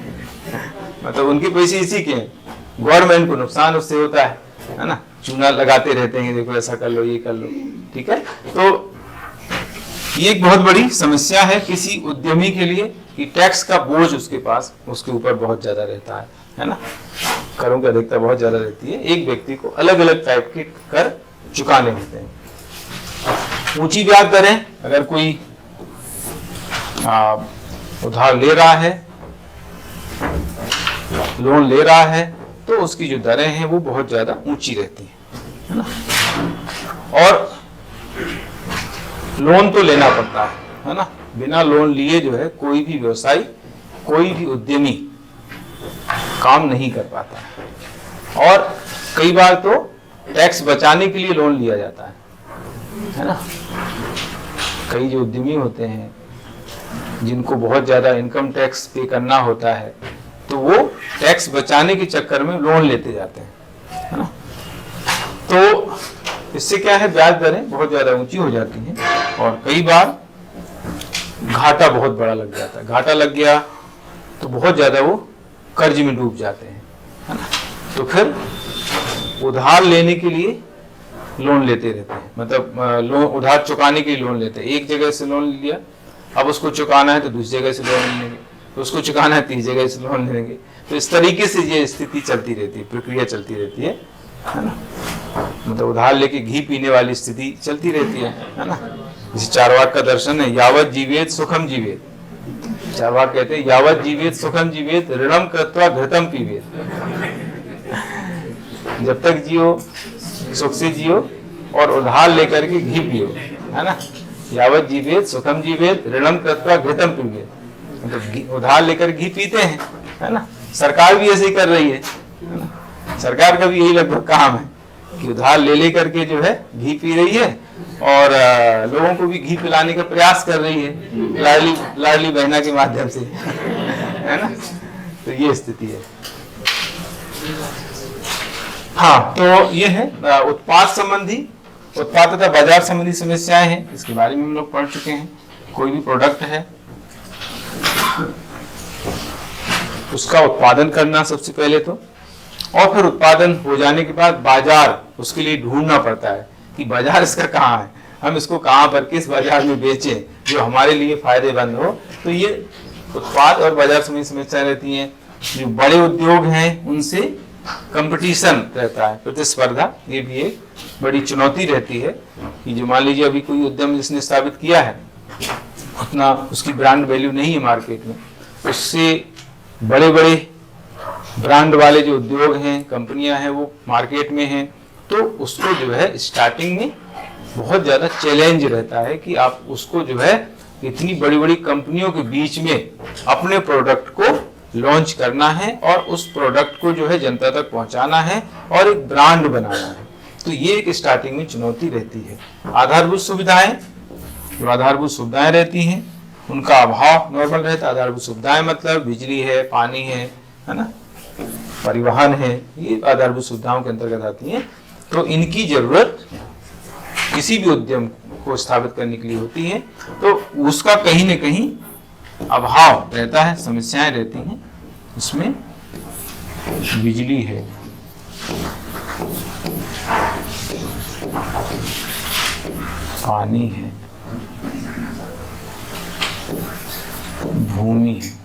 मतलब उनके पैसे इसी के हैं, गवर्नमेंट को नुकसान उससे होता है ना। चूना लगाते रहते हैं, देखो ऐसा कर लो, ये कर लो, ठीक है। तो ये एक बहुत बड़ी समस्या है किसी उद्यमी के लिए कि टैक्स का बोझ उसके पास, उसके ऊपर बहुत ज्यादा रहता है ना। करों की अधिकता बहुत ज्यादा रहती है। एक व्यक्ति को अलग अलग टाइप के कर चुकाने होते हैं। ऊंची ब्याज दरें, अगर कोई उधार ले रहा है, लोन ले रहा है, तो उसकी जो दरें हैं वो बहुत ज्यादा ऊंची रहती है ना। और लोन तो लेना पड़ता है ना। बिना लोन लिए जो है कोई भी व्यवसायी, कोई भी उद्यमी काम नहीं कर पाता है। और कई बार तो टैक्स बचाने के लिए लोन लिया जाता है ना। कई जो उद्यमी होते हैं जिनको बहुत ज्यादा इनकम टैक्स पे करना होता है, तो वो टैक्स बचाने के चक्कर में लोन लेते जाते हैं, है ना। तो इससे क्या है, ब्याज दरें बहुत ज्यादा ऊंची हो जाती हैं और कई बार घाटा बहुत बड़ा लग जाता है। घाटा लग गया तो बहुत ज्यादा वो कर्ज में डूब जाते हैं, है ना। तो फिर उधार लेने के लिए लोन लेते रहते हैं, मतलब लोन उधार चुकाने के लिए लोन लेते हैं। एक जगह से लोन लिया, अब उसको चुकाना है तो दूसरी जगह से लोन लेंगे, तो उसको चुकाना है तीसरी जगह से लोन लेंगे। तो इस तरीके से ये स्थिति चलती रहती है, प्रक्रिया चलती रहती है ना। मतलब उधार लेके घी पीने वाली स्थिति चलती रहती है ना। जैसे चार्वाक का दर्शन है, यावत जीवेत सुखम जीवेत। चार्वाक कहते हैं यावत जीवेत सुखम जीवेत ऋणम कृत्वा घृतम पीवेत। जब तक जियो सुख से जियो और उधार लेकर के घी पियो, है ना। यावत जीवेत सुखम जीवेत ऋणम कृत्वा घृतम पीवेत, मतलब उधार लेकर घी पीते हैं, है ना। सरकार भी ऐसे ही कर रही है ना। सरकार का भी यही लगभग काम है कि उधार ले करके जो है घी पी रही है और लोगों को भी घी पिलाने का प्रयास कर रही है लाडली बहना के माध्यम से, है ना। तो ये स्थिति है। हाँ, तो ये है उत्पाद संबंधी, उत्पाद तथा बाजार संबंधी समस्याएं हैं, इसके बारे में हम लोग पढ़ चुके हैं। कोई भी प्रोडक्ट है उसका उत्पादन करना सबसे पहले तो, और फिर उत्पादन हो जाने के बाद बाजार उसके लिए ढूंढना पड़ता है कि बाजार इसका कहाँ है, हम इसको कहाँ पर किस बाजार में बेचें जो हमारे लिए फायदेमंद हो। तो ये उत्पाद और बाजार संबंधी समस्याएं रहती हैं। जो बड़े उद्योग हैं उनसे कंपटीशन रहता है, प्रतिस्पर्धा, ये भी एक बड़ी चुनौती रहती है कि जो मान लीजिए अभी कोई उद्यम जिसने स्थापित किया है, उतना उसकी ब्रांड वैल्यू नहीं है मार्केट में, उससे बड़े बड़े ब्रांड वाले जो उद्योग हैं, कंपनियां हैं, वो मार्केट में हैं, तो उसको जो है स्टार्टिंग में बहुत ज़्यादा चैलेंज रहता है कि आप उसको जो है इतनी बड़ी बड़ी कंपनियों के बीच में अपने प्रोडक्ट को लॉन्च करना है और उस प्रोडक्ट को जो है जनता तक पहुंचाना है और एक ब्रांड बनाना है। तो ये एक स्टार्टिंग में चुनौती रहती है। आधारभूत सुविधाएं, जो आधारभूत सुविधाएं रहती हैं उनका अभाव नॉर्मल रहता है। आधारभूत सुविधाएं मतलब बिजली है, पानी है ना, परिवहन है, ये आधारभूत सुविधाओं के अंतर्गत आती हैं। तो इनकी जरूरत किसी भी उद्यम को स्थापित करने के लिए होती है, तो उसका कहीं न कहीं अभाव रहता है, समस्याएं रहती हैं। इसमें बिजली है, पानी है, भूमि है,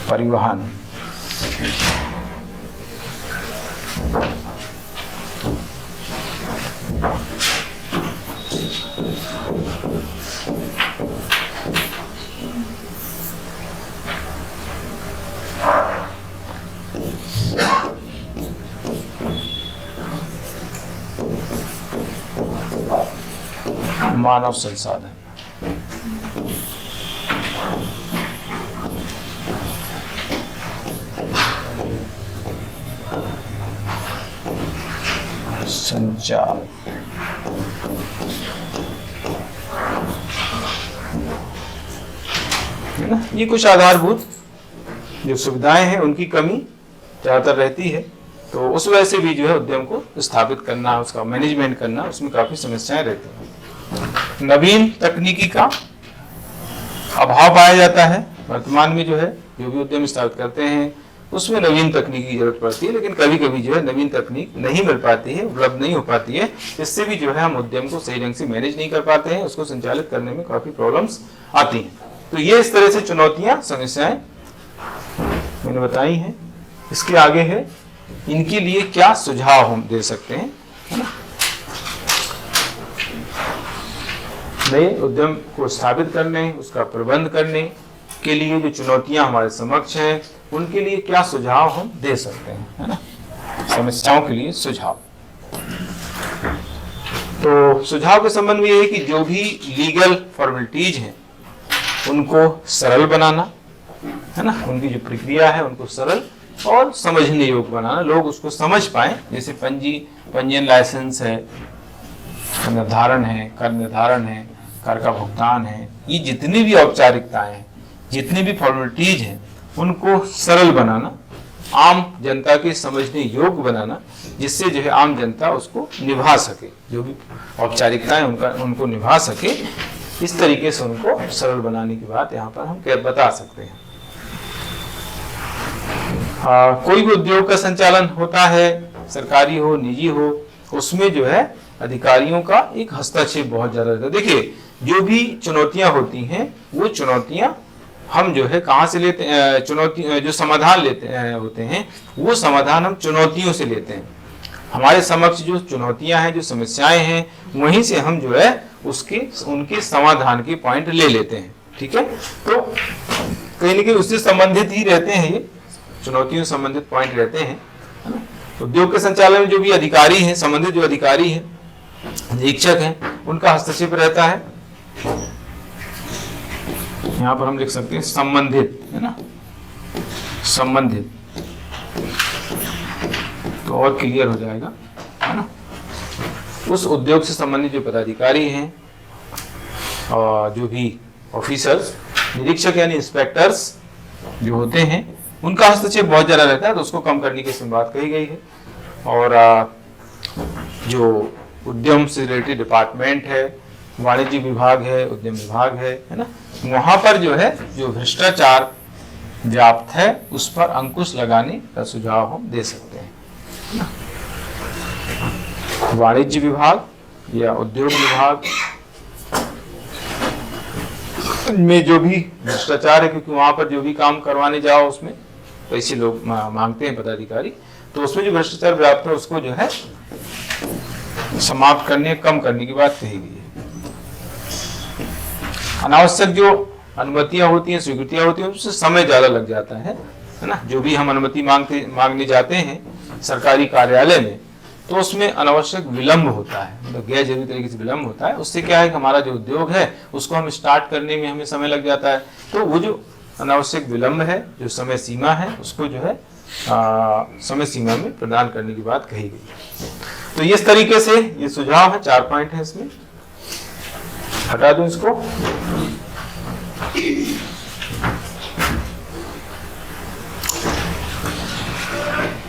परिवहन, मानव संसाधन, संचार, है ना। ये कुछ आधारभूत जो सुविधाएं हैं उनकी कमी ज्यादातर रहती है, तो उस वजह से भी जो है उद्यम को स्थापित करना, उसका मैनेजमेंट करना, उसमें काफी समस्याएं रहती हैं। नवीन तकनीकी का अभाव पाया जाता है। वर्तमान में जो है जो भी उद्यम स्थापित करते हैं उसमें नवीन तकनीक की जरूरत पड़ती है, लेकिन कभी कभी जो है नवीन तकनीक नहीं मिल पाती है, उपलब्ध नहीं हो पाती है। इससे भी जो है हम उद्यम को सही ढंग से मैनेज नहीं कर पाते हैं, उसको संचालित करने में काफी प्रॉब्लम्स आती हैं। तो ये इस तरह से चुनौतियां, समस्याएं मैंने बताई हैं। इसके आगे है इनके लिए क्या सुझाव हम दे सकते हैं, है ना। नए उद्यम को स्थापित करने, उसका प्रबंध करने के लिए जो चुनौतियां हमारे समक्ष हैं, उनके लिए क्या सुझाव हम दे सकते हैं, है ना। समस्याओं के लिए सुझाव, तो सुझाव के संबंध में ये है कि जो भी लीगल फॉर्मेलिटीज हैं उनको सरल बनाना, है ना। उनकी जो प्रक्रिया है उनको सरल और समझने योग्य बनाना, लोग उसको समझ पाए। जैसे पंजीयन, लाइसेंस है, निर्धारण है, कर निर्धारण है, कर का भुगतान है, ये जितनी भी औपचारिकताएं हैं, जितनी भी फॉर्मेलिटीज हैं, उनको सरल बनाना, आम जनता के समझने योग्य बनाना, जिससे जो है आम जनता उसको निभा सके, जो भी औपचारिकताएं उनको निभा सके। इस तरीके से उनको सरल बनाने की बात यहाँ पर हम बता सकते हैं। कोई भी उद्योग का संचालन होता है, सरकारी हो, निजी हो, उसमें जो है अधिकारियों का एक हस्तक्षेप बहुत ज्यादा रहता है। देखिए, जो भी चुनौतियां होती हैं वो चुनौतियां हम जो है कहाँ से लेते हैं, चुनौती जो समाधान लेते हैं होते हैं वो समाधान हम चुनौतियों से लेते हैं। हमारे समक्ष जो चुनौतियां हैं, जो समस्याएं हैं, वहीं से हम जो है उनके समाधान के पॉइंट ले लेते हैं। ठीक है, तो कहीं ना कहीं उससे संबंधित ही रहते हैं, ये चुनौतियों से संबंधित पॉइंट रहते हैं, है ना। उद्योग के संचालन में जो भी अधिकारी हैं, संबंधित जो अधिकारी हैं, निरीक्षक हैं, उनका हस्तक्षेप रहता है। यहाँ पर हम लिख सकते हैं संबंधित, है ना, संबंधित, तो और क्लियर हो जाएगा, है ना। उस उद्योग से संबंधित जो पदाधिकारी हैं और जो भी ऑफिसर्स, निरीक्षक यानी इंस्पेक्टर्स जो होते हैं, उनका हस्तक्षेप बहुत ज़्यादा रहता है, तो उसको कम करने की इसमें बात कही गई है। और जो उद्यम से रिलेटेड डिपार्टमेंट है, वाणिज्य विभाग है, उद्यम विभाग है ना, वहाँ पर जो है जो भ्रष्टाचार व्याप्त है उस पर अंकुश लगाने का सुझाव हम दे सकते हैं। वाणिज्य विभाग या उद्योग विभाग में जो भी भ्रष्टाचार है, क्योंकि वहां पर जो भी काम करवाने जाओ उसमें पैसे लोग मांगते हैं पदाधिकारी, तो उसमें जो भ्रष्टाचार व्याप्त है उसको जो है समाप्त करने, कम करने की बात कही गई है। अनावश्यक जो अनुमतियां होती हैं, स्वीकृतियां होती हैं, उससे समय ज्यादा लग जाता है ना। जो भी हम अनुमति मांगने जाते हैं सरकारी कार्यालय में, तो उसमें अनावश्यक विलंब होता है, मतलब गैर जरूरी तरीके से विलंब होता है। उससे क्या है कि हमारा जो उद्योग है उसको हम स्टार्ट करने में हमें समय लग जाता है। तो वो जो अनावश्यक विलंब है, जो समय सीमा है, उसको जो है समय सीमा में प्रदान करने की बात कही गई। तो इस तरीके से ये सुझाव है, 4 पॉइंट है इसमें, हटा दूं इसको।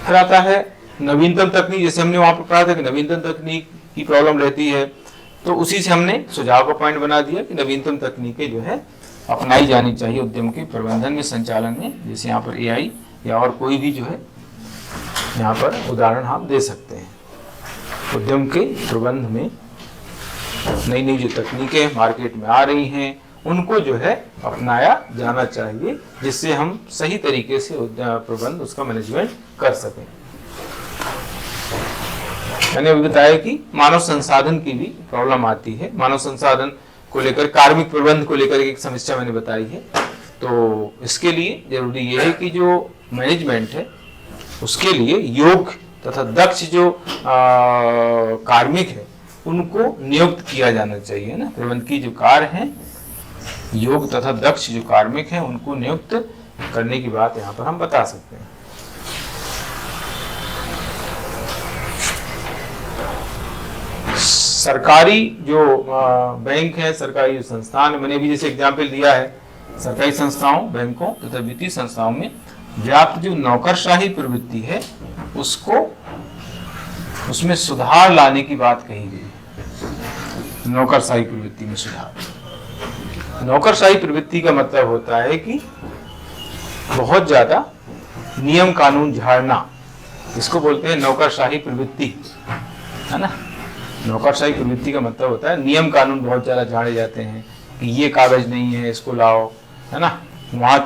फिर आता है नवीनतम तकनीक। जैसे हमने वहां पर पढ़ा था कि नवीनतम तकनीक की प्रॉब्लम रहती है, तो उसी से हमने सुझाव का पॉइंट बना दिया कि नवीनतम तकनीकें जो है अपनाई जानी चाहिए उद्यम के प्रबंधन में, संचालन में। जैसे यहाँ पर AI या और कोई भी जो है यहाँ पर उदाहरण हम दे सकते हैं। उद्यम के प्रबंध में नई नई जो तकनीकें मार्केट में आ रही हैं, उनको जो है अपनाया जाना चाहिए, जिससे हम सही तरीके से प्रबंध, उसका मैनेजमेंट कर सकें। मैंने अभी बताया कि मानव संसाधन की भी प्रॉब्लम आती है। मानव संसाधन को लेकर, कार्मिक प्रबंध को लेकर एक समस्या मैंने बताई है। तो इसके लिए जरूरी ये है कि जो मैनेजमेंट है उसके लिए योग्य तथा दक्ष जो कार्मिक है उनको नियुक्त किया जाना चाहिए ना। प्रबंध की जो कार्य है, योग्य तथा दक्ष जो कार्मिक हैं उनको नियुक्त करने की बात यहाँ पर हम बता सकते हैं। सरकारी जो बैंक है, सरकारी जो संस्थान है, मैंने भी जैसे एग्जाम्पल दिया है, सरकारी संस्थाओं, बैंकों तथा वित्तीय संस्थाओं में व्याप्त जो नौकरशाही प्रवृत्ति है उसमें सुधार लाने की बात कही गई है। नौकरशाही प्रवृत्ति में सुधार। नौकरशाही प्रवृत्ति का मतलब होता है कि बहुत ज्यादा नियम कानून झाड़ना, इसको बोलते हैं नौकरशाही प्रवृत्ति, है ना। नौकरशाही प्रवृत्ति का मतलब होता है नियम कानून बहुत ज्यादा झाड़े जाते हैं कि ये कागज नहीं है, इसको लाओ, है ना, वहां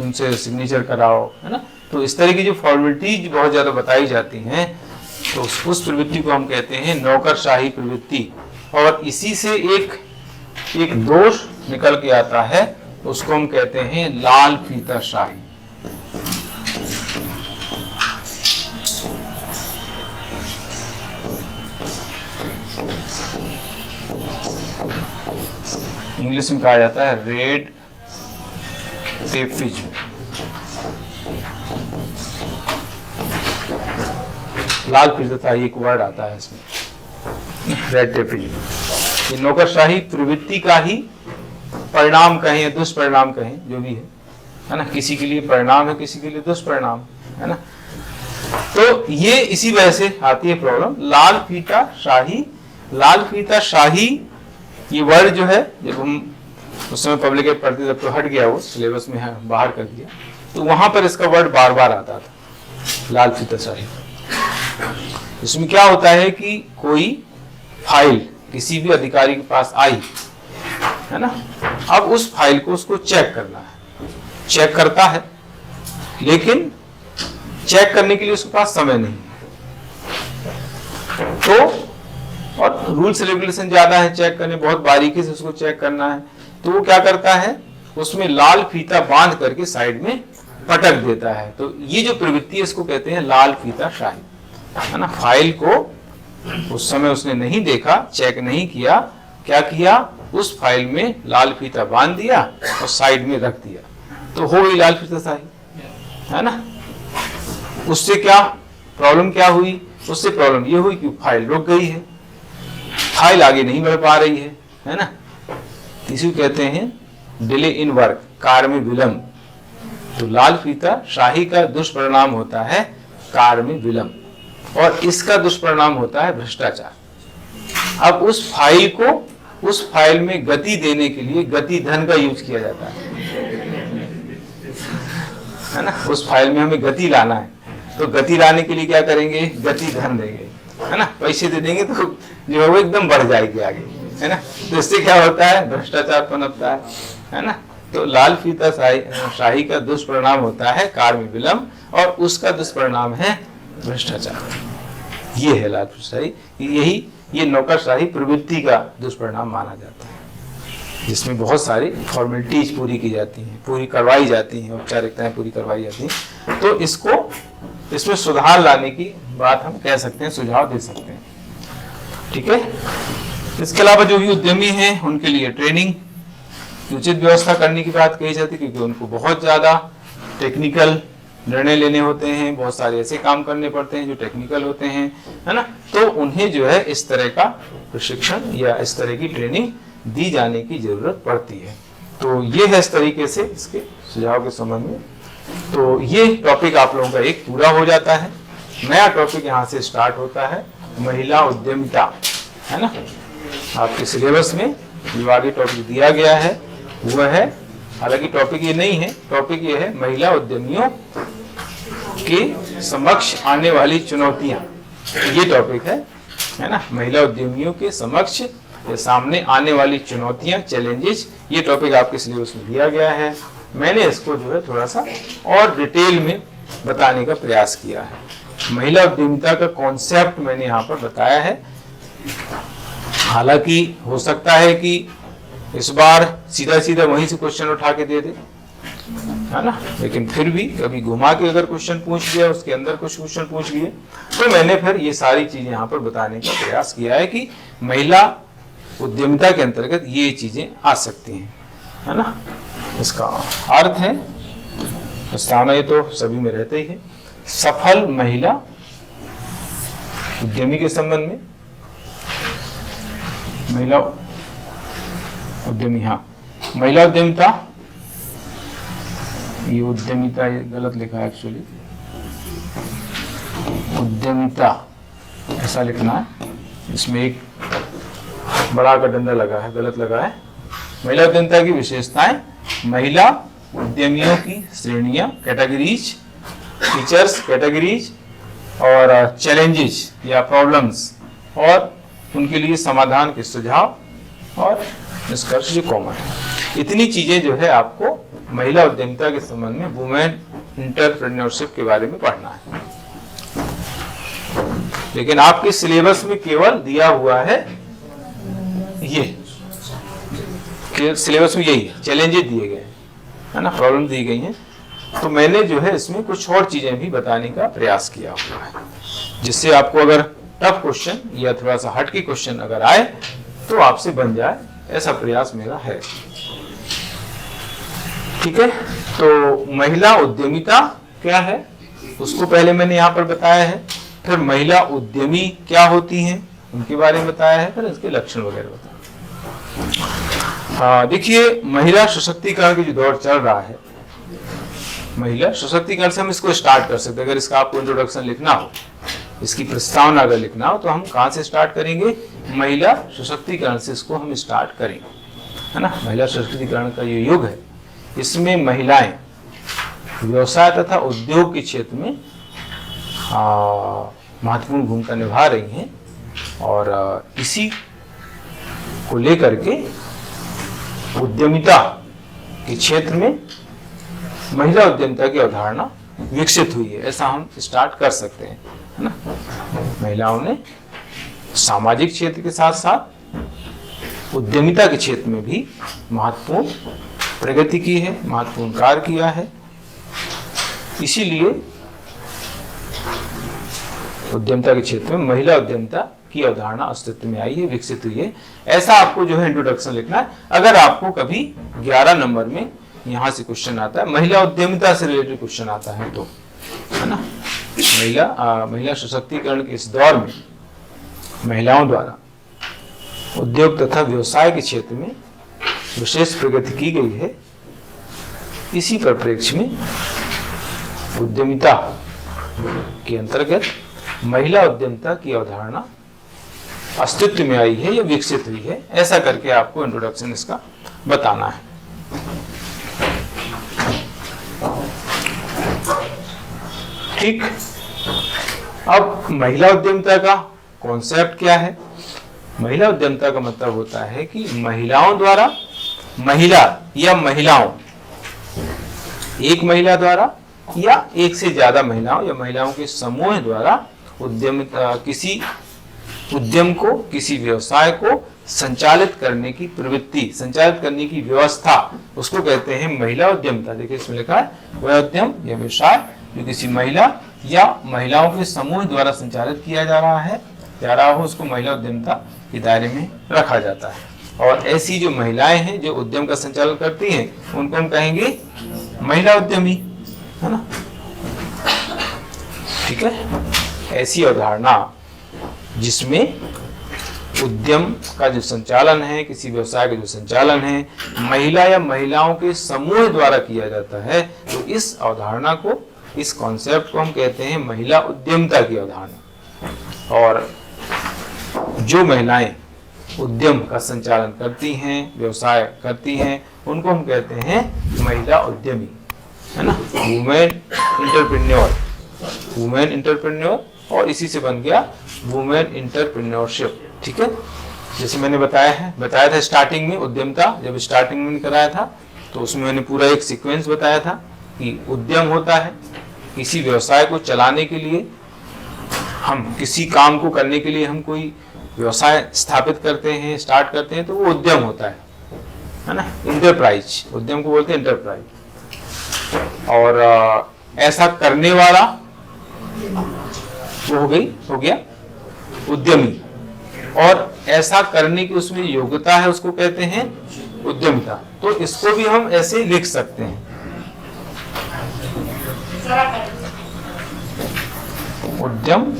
उनसे सिग्नेचर कराओ, है ना। तो इस तरह की जो फॉर्मेलिटीज बहुत ज्यादा बताई जाती हैं, तो उस प्रवृत्ति को हम कहते हैं नौकरशाही प्रवृत्ति। और इसी से एक दोष निकल के आता है, उसको हम कहते हैं लाल फीताशाही। इंग्लिश में कहा जाता है रेड टेपिज्म। लाल फीताशाही एक वर्ड आता है इसमें, रेड टेपिज्म। ये नौकरशाही प्रवृत्ति का ही परिणाम कहें या दुष्परिणाम कहें, जो भी है ना। किसी के लिए परिणाम है, किसी के लिए दुष्परिणाम, है ना। तो ये इसी वजह से आती है प्रॉब्लम, लाल फीताशाही। लाल फीताशाही ये वर्ड जो है, जब हम उस समय पब्लिक एड पढ़ते जब तो हट गया, वो सिलेबस में है, बाहर कर दिया, तो वहां पर इसका वर्ड बार बार आता था, लाल फीताशाही। इसमें क्या होता है कि कोई फाइल किसी भी अधिकारी के पास आई, है ना, अब उस फाइल को उसको चेक करना है, चेक करता है, लेकिन चेक करने के लिए उसके पास समय नहीं, तो और रूल्स रेगुलेशन ज्यादा है चेक करने, बहुत बारीकी से उसको चेक करना है, तो वो क्या करता है, उसमें लाल फीता बांध करके साइड में पटक देता है। तो ये जो प्रवृत्ति है इसको कहते हैं लाल फीता शाही, है ना। फाइल को उस समय उसने नहीं देखा, चेक नहीं किया, क्या किया, उस फाइल में लाल फीता बांध दिया और साइड में रख दिया, तो हो गई लाल फीता शाही, है ना। उससे क्या प्रॉब्लम क्या हुई, उससे प्रॉब्लम ये हुई कि फाइल रुक गई है, फाइल आगे नहीं बढ़ पा रही है ना। इसी कहते हैं डिले इन वर्क, कार्य में विलंब। तो लाल फीता शाही का दुष्परिणाम होता है कार्य में विलंब, और इसका दुष्परिणाम होता है भ्रष्टाचार। अब उस फाइल में गति देने के लिए गति धन का यूज किया जाता है ना। उस फाइल में हमें गति लाना है, तो गति लाने के लिए क्या करेंगे, गति धन देंगे, है ना। पैसे दे देंगे तो जो है वो एकदम बढ़ जाएगी आगे, है ना। तो इससे क्या होता है, भ्रष्टाचार पनपता है ना। तो लाल फीता शाही का दुष्परिणाम होता है कार्य में विलंब, और उसका दुष्परिणाम है भ्रष्टाचार। ये है लाल फीता शाही, ये नौकरशाही प्रवृत्ति का दुष्परिणाम माना जाता है, जिसमें बहुत सारी फॉर्मेलिटीज पूरी की जाती हैं, पूरी करवाई जाती हैं, औपचारिकताएं पूरी करवाई जाती हैं। तो इसमें सुधार लाने की बात हम कह सकते हैं, सुझाव दे सकते हैं, ठीक है। इसके अलावा जो भी उद्यमी हैं उनके लिए ट्रेनिंग की उचित व्यवस्था करने की बात कही जाती है, क्योंकि उनको बहुत ज्यादा टेक्निकल निर्णय लेने होते हैं, बहुत सारे ऐसे काम करने पड़ते हैं जो टेक्निकल होते हैं, है ना। तो उन्हें जो है इस तरह का प्रशिक्षण या इस तरह की ट्रेनिंग दी जाने की जरूरत पड़ती है। तो ये है इस तरीके से इसके सुझाव के संबंध में। तो ये टॉपिक आप लोगों का एक पूरा हो जाता है। नया टॉपिक यहाँ से स्टार्ट होता है, महिला उद्यमिता, है ना। आपके सिलेबस में जो आगे टॉपिक दिया गया है वह है, हालांकि टॉपिक ये नहीं है, टॉपिक ये है महिला उद्यमियों के समक्ष आने वाली चुनौतियां, ये टॉपिक है ना। महिला उद्यमियों के समक्ष या सामने आने वाली चुनौतियां, चैलेंजेस, ये टॉपिक आपके सिलेबस में दिया गया है। मैंने इसको जो है थोड़ा सा और डिटेल में बताने का प्रयास किया है। महिला उद्यमिता का कॉन्सेप्ट मैंने यहाँ पर बताया है। हालांकि हो सकता है कि इस बार सीधा सीधा वहीं से क्वेश्चन उठा के दे दे, है ना, लेकिन फिर भी कभी घुमा के अगर क्वेश्चन पूछ लिया, उसके अंदर कुछ क्वेश्चन पूछ लिए, तो मैंने फिर ये सारी चीजें यहाँ पर बताने का प्रयास किया है कि महिला उद्यमिता के अंतर्गत ये चीजें आ सकती हैं, है ना। इसका अर्थ है, प्रस्तावना ये तो सभी में रहते ही है, सफल महिला उद्यमी के संबंध में, महिला उद्यमी, हाँ, महिला उद्यमिता, ये उद्यमिता ये गलत लिखा है एक्चुअली, उद्यमिता ऐसा लिखना है, इसमें एक बड़ा का डंडा लगा है, गलत लगा है। महिला उद्यमिता की विशेषताएं, महिला उद्यमियों की श्रेणियां, कैटेगरीज, फीचर्स, कैटेगरीज, और चैलेंजेस या प्रॉब्लम्स, और उनके लिए समाधान के सुझाव, और निष्कर्ष जो कॉमन है। इतनी चीजें जो है आपको महिला उद्यमिता के संबंध में, वुमेन एंटरप्रेन्योरशिप के बारे में पढ़ना है। लेकिन आपके सिलेबस में केवल दिया हुआ है ये, सिलेबस में यही है, चैलेंजेस दिए गए है ना, प्रॉब्लम दी गई हैं। तो मैंने जो है इसमें कुछ और चीजें भी बताने का प्रयास किया हुआ है, जिससे आपको अगर टफ क्वेश्चन या थोड़ा सा हटके क्वेश्चन अगर आए तो आपसे बन जाए, ऐसा प्रयास मेरा है, ठीक है। तो महिला उद्यमिता क्या है उसको पहले मैंने यहाँ पर बताया है, फिर महिला उद्यमी क्या होती हैं उनके बारे में बताया है, फिर इसके लक्षण वगैरह बताया। हाँ, देखिए, महिला सशक्तिकरण की जो दौर चल रहा है, महिला सशक्तिकरण से हम इसको स्टार्ट कर सकते हैं। अगर इसका आपको इंट्रोडक्शन लिखना हो, इसकी प्रस्तावना अगर लिखना हो, तो हम कहाँ से स्टार्ट करेंगे, महिला सशक्तिकरण से इसको हम स्टार्ट करेंगे, है ना। महिला सशक्तिकरण का ये युग है, इसमें महिलाएं व्यवसाय तथा उद्योग के क्षेत्र में महत्वपूर्ण भूमिका निभा रही हैं, और इसी को लेकर के उद्यमिता के क्षेत्र में महिला उद्यमिता की अवधारणा विकसित हुई है, ऐसा हम स्टार्ट कर सकते हैं, है ना। महिलाओं ने सामाजिक क्षेत्र के साथ साथ उद्यमिता के क्षेत्र में भी महत्वपूर्ण प्रगति की है, महत्वपूर्ण कार्य किया है। इसीलिए उद्यमिता के क्षेत्र में महिला उद्यमिता की अवधारणा अस्तित्व में आई है, विकसित हुई है। ऐसा आपको जो है इंट्रोडक्शन लिखना है। अगर आपको कभी 11 नंबर में यहां से क्वेश्चन आता है, महिला उद्यमिता से रिलेटेड क्वेश्चन आता है तो, है ना, महिला सशक्तिकरण के इस दौर में महिलाओं द्वारा उद्योग तथा व्यवसाय के क्षेत्र में विशेष प्रगति की गई है, इसी परिप्रेक्ष्य में उद्यमिता के अंतर्गत महिला उद्यमिता की अवधारणा अस्तित्व में आई है या विकसित हुई है, ऐसा करके आपको इंट्रोडक्शन इसका बताना है। ठीक, अब महिला उद्यमिता का कॉन्सेप्ट क्या है? महिला उद्यमिता का मतलब होता है कि महिलाओं द्वारा, महिला या महिलाओं, एक महिला द्वारा या एक से ज्यादा महिलाओं या महिलाओं के समूह द्वारा किसी उद्यम को, किसी व्यवसाय को संचालित करने की प्रवृत्ति, संचालित करने की व्यवस्था, उसको कहते हैं महिला उद्यमिता। देखिए इसमें लिखा है वह उद्यम या व्यवसाय जो किसी महिला या महिलाओं के समूह द्वारा संचालित किया जा रहा हो, उसको महिला उद्यमिता के दायरे में रखा जाता है। और ऐसी जो महिलाएं हैं जो उद्यम का संचालन करती हैं, उनको हम कहेंगे महिला उद्यमी, है ना। ठीक है, ऐसी अवधारणा जिसमें उद्यम का जो संचालन है, किसी व्यवसाय का जो संचालन है, महिला या महिलाओं के समूह द्वारा किया जाता है, तो इस अवधारणा को, इस कॉन्सेप्ट को हम कहते हैं महिला उद्यमिता की अवधारणा। और जो महिलाएं उद्यम का संचालन करती हैं, व्यवसाय करती हैं, उनको हम कहते हैं महिला उद्यमी, है ना, वुमेन इंटरप्रेन्योर, और इसी से बन गया वुमेन इंटरप्रेन्योरशिप। ठीक है, जैसे मैंने बताया था स्टार्टिंग में, उद्यमिता जब स्टार्टिंग में कराया था तो उसमें मैंने पूरा एक सीक्वेंस बताया था कि उद्यम होता है किसी व्यवसाय को चलाने के लिए, हम किसी काम को करने के लिए हम कोई व्यवसाय स्थापित करते हैं, स्टार्ट करते हैं, तो वो उद्यम होता है ना, इंटरप्राइज, उद्यम को बोलते हैं इंटरप्राइज। और ऐसा करने वाला वो हो गया उद्यमी, और ऐसा करने की उसमें योग्यता है, उसको कहते हैं उद्यमिता। तो इसको भी हम ऐसे लिख सकते हैं, उद्यम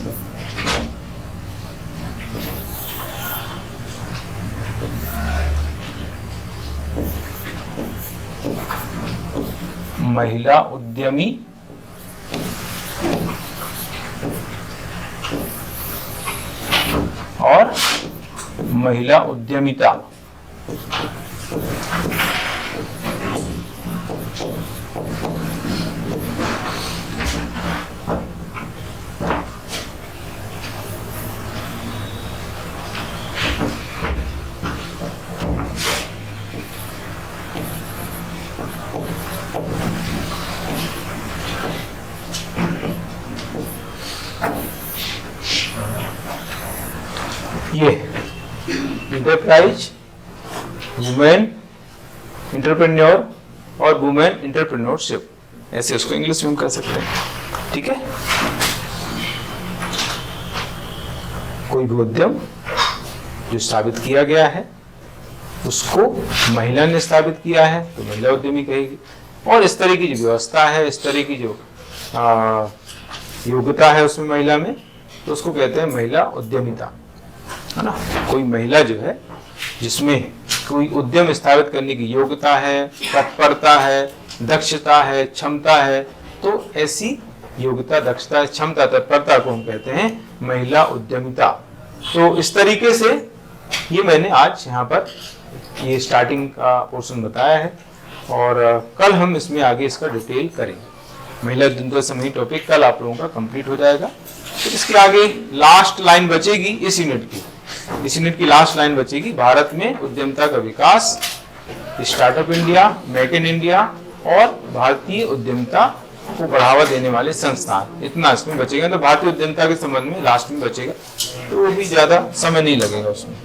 महिला उद्यमी और महिला उद्यमिता। ये इंटरप्राइज, वुमेन इंटरप्रेन्योर और वुमेन इंटरप्रेन्योरशिप, ऐसे उसको इंग्लिश में हम कर सकते हैं। ठीक है, कोई भी उद्यम जो स्थापित किया गया है उसको महिला ने स्थापित किया है तो महिला उद्यमी कहेगी, और इस तरह की जो व्यवस्था है, इस तरह की जो योग्यता है उसमें महिला में, तो उसको कहते हैं महिला उद्यमिता, है ना। कोई महिला जो है जिसमें कोई उद्यम स्थापित करने की योग्यता है, तत्परता है, दक्षता है, क्षमता है, तो ऐसी योग्यता, दक्षता, क्षमता, तत्परता को हम कहते हैं महिला उद्यमिता। तो इस तरीके से ये मैंने आज यहाँ पर ये स्टार्टिंग का पोर्शन बताया है, और कल हम इसमें आगे इसका डिटेल करेंगे। महिला उद्यमिता संबंधी टॉपिक कल आप लोगों का कंप्लीट हो जाएगा। तो इसके आगे लास्ट लाइन बचेगी इस यूनिट की लास्ट लाइन बचेगी, भारत में उद्यमिता का विकास, startup India, make in India और भारतीय उद्यमिता को बढ़ावा देने वाले संस्थान, इतना इसमें बचेगा। तो भारतीय उद्यमिता के संबंध में लास्ट में बचेगा, तो वो भी ज्यादा समय नहीं लगेगा उसमें।